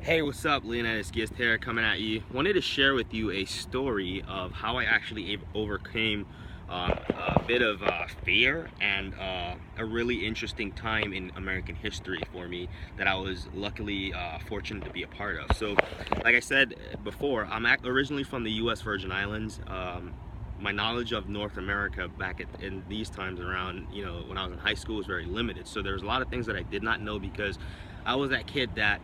Hey, what's up? Leonidas Guiste here, coming at you. Wanted to share with you a story of how I actually overcame a bit of fear and a really interesting time in American history for me that I was luckily fortunate to be a part of. So, like I said before, I'm originally from the U.S. Virgin Islands. My knowledge of North America back in these times around, when I was in high school was very limited. So there's a lot of things that I did not know because I was that kid that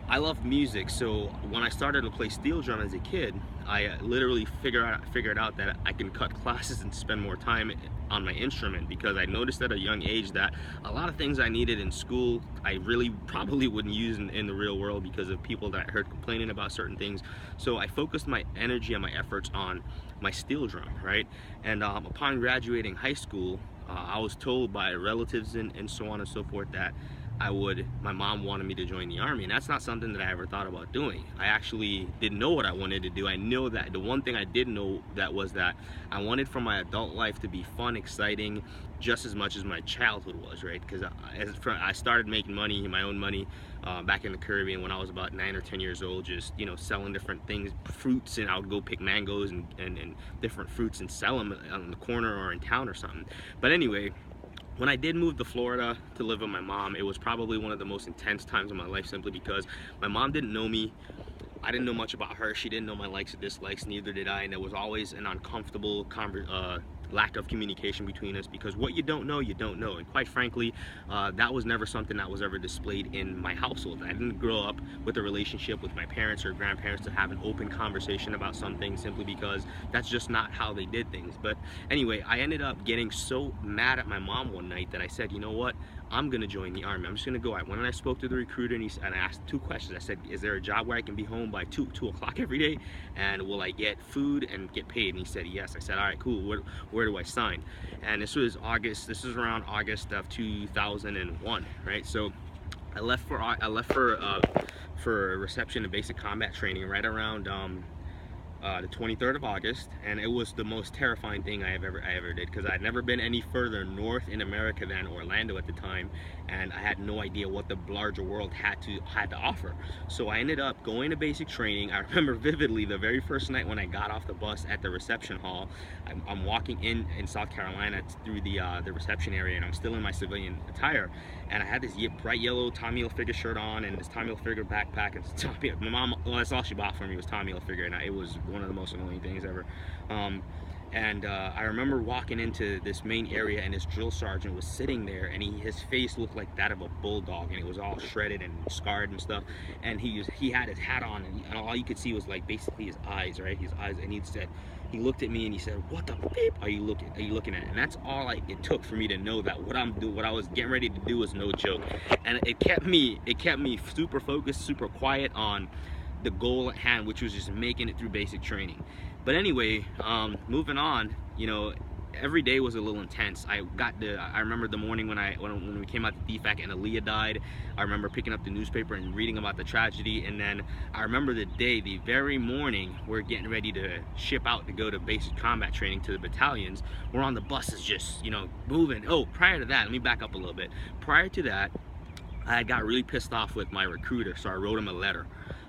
I love music. So when I started to play steel drum as a kid, I literally figured out that I can cut classes and spend more time on my instrument, because I noticed at a young age that a lot of things I needed in school I really probably wouldn't use in the real world because of people that I heard complaining about certain things. So I focused my energy and my efforts on my steel drum, right? And upon graduating high school, I was told by relatives and so on and so forth that my mom wanted me to join the Army, and that's not something that I ever thought about doing. I actually didn't know what I wanted to do. I know that the one thing I did know was that I wanted for my adult life to be fun, exciting, just as much as my childhood was, right? Because I started making money, my own money, back in the Caribbean when I was about 9 or 10 years old, just selling different things, fruits, and I would go pick mangoes and different fruits and sell them on the corner or in town or something. But anyway, when I did move to Florida to live with my mom, it was probably one of the most intense times of my life, simply because my mom didn't know me. I didn't know much about her. She didn't know my likes and dislikes, neither did I, and there was always an uncomfortable lack of communication between us, because what you don't know, you don't know. And quite frankly, that was never something that was ever displayed in my household. I didn't grow up with a relationship with my parents or grandparents to have an open conversation about something, simply because that's just not how they did things. But anyway, I ended up getting so mad at my mom one night that I said, you know what, I'm gonna join the Army. I'm just gonna go. I went and I spoke to the recruiter, and I asked two questions. I said, is there a job where I can be home by 2 o'clock every day, and will I get food and get paid? And he said yes. I said, all right, cool, where do I sign? And this was around August of 2001, right? So I left for a reception and basic combat training right around the 23rd of August, and it was the most terrifying thing I ever did, because I'd never been any further north in America than Orlando at the time, and I had no idea what the larger world had to offer. So I ended up going to basic training. I remember vividly the very first night when I got off the bus at the reception hall. I'm walking in South Carolina through the reception area, and I'm still in my civilian attire, and I had this bright yellow Tommy Hilfiger shirt on and this Tommy Hilfiger backpack, and my mom, well, that's all she bought for me was Tommy Hilfiger, and it was one of the most annoying things ever. I remember walking into this main area, and this drill sergeant was sitting there, and his face looked like that of a bulldog, and it was all shredded and scarred and stuff, and he had his hat on, and all you could see was like basically his eyes, right? His eyes. And he looked at me and he said, what the beep are you looking at? And that's all it took for me to know that what I was getting ready to do was no joke. And it kept me super focused, super quiet on the goal at hand, which was just making it through basic training. But anyway, moving on, every day was a little intense. I remember the morning when we came out to DFAC and Aaliyah died. I remember picking up the newspaper and reading about the tragedy, and then I remember the very morning we're getting ready to ship out to go to basic combat training to the battalions. We're on the buses just, moving. Oh, prior to that, let me back up a little bit. Prior to that, I got really pissed off with my recruiter, so I wrote him a letter.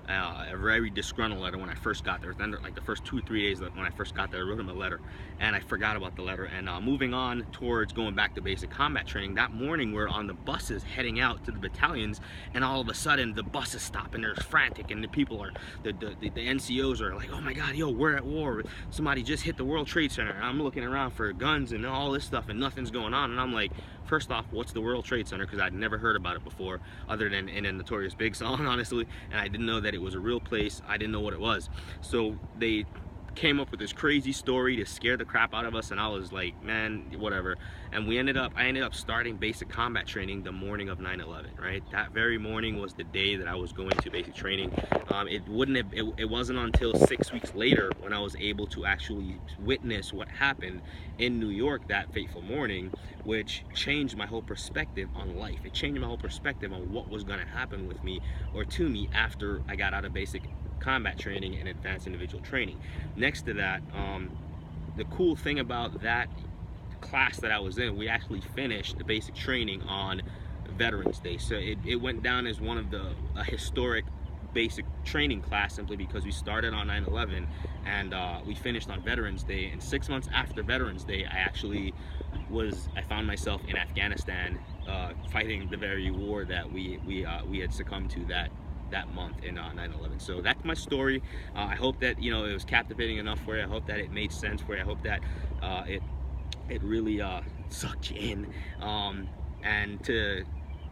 A very disgruntled letter when I first got there. Then, like the first 2 or 3 days when I first got there, I wrote him a letter, and I forgot about the letter. And moving on towards going back to basic combat training, that morning we're on the buses heading out to the battalions, and all of a sudden the buses stop and they're frantic, and the NCOs are like, oh my god, yo, we're at war, somebody just hit the World Trade Center. And I'm looking around for guns and all this stuff, and nothing's going on. And I'm like, first off, what's the World Trade Center? Because I'd never heard about it before, other than in a Notorious Big song, honestly, and I didn't know that it was a real place. I didn't know what it was. So they came up with this crazy story to scare the crap out of us, and I was like, man, whatever. And I ended up starting basic combat training the morning of 9/11, right? That very morning was the day that I was going to basic training. It wasn't until 6 weeks later when I was able to actually witness what happened in New York that fateful morning, which changed my whole perspective on life. It changed my whole perspective on what was going to happen with me or to me after I got out of basic combat training and advanced individual training. Next to that, the cool thing about that class that I was in, we actually finished the basic training on Veterans Day. So it went down as one of a historic basic training class simply because we started on 9/11 and we finished on Veterans Day. And 6 months after Veterans Day, I found myself in Afghanistan fighting the very war that we had succumbed to that month in 9/11. So that's my story. I hope that it was captivating enough for you. I hope that it made sense for you. I hope that it really sucked you in. And to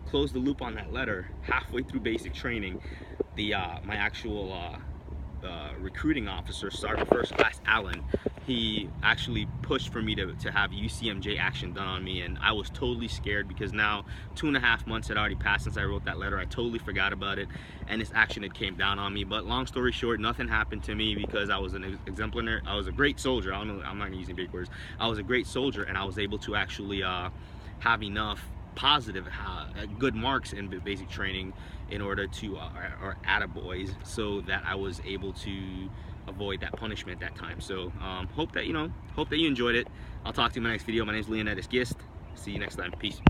close the loop on that letter, halfway through basic training, my actual recruiting officer, Sergeant First Class Allen, he actually pushed for me to have UCMJ action done on me, and I was totally scared because now 2.5 months had already passed since I wrote that letter. I totally forgot about it, and this action had came down on me. But long story short, nothing happened to me because I was an exemplar. I was a great soldier. I'm not gonna use any big words. I was a great soldier, and I was able to actually have enough positive good marks in basic training in order to or attaboys, so that I was able to avoid that punishment that time. So hope that you enjoyed it. I'll talk to you in my next video. My name is Guiste. See you next time. Peace.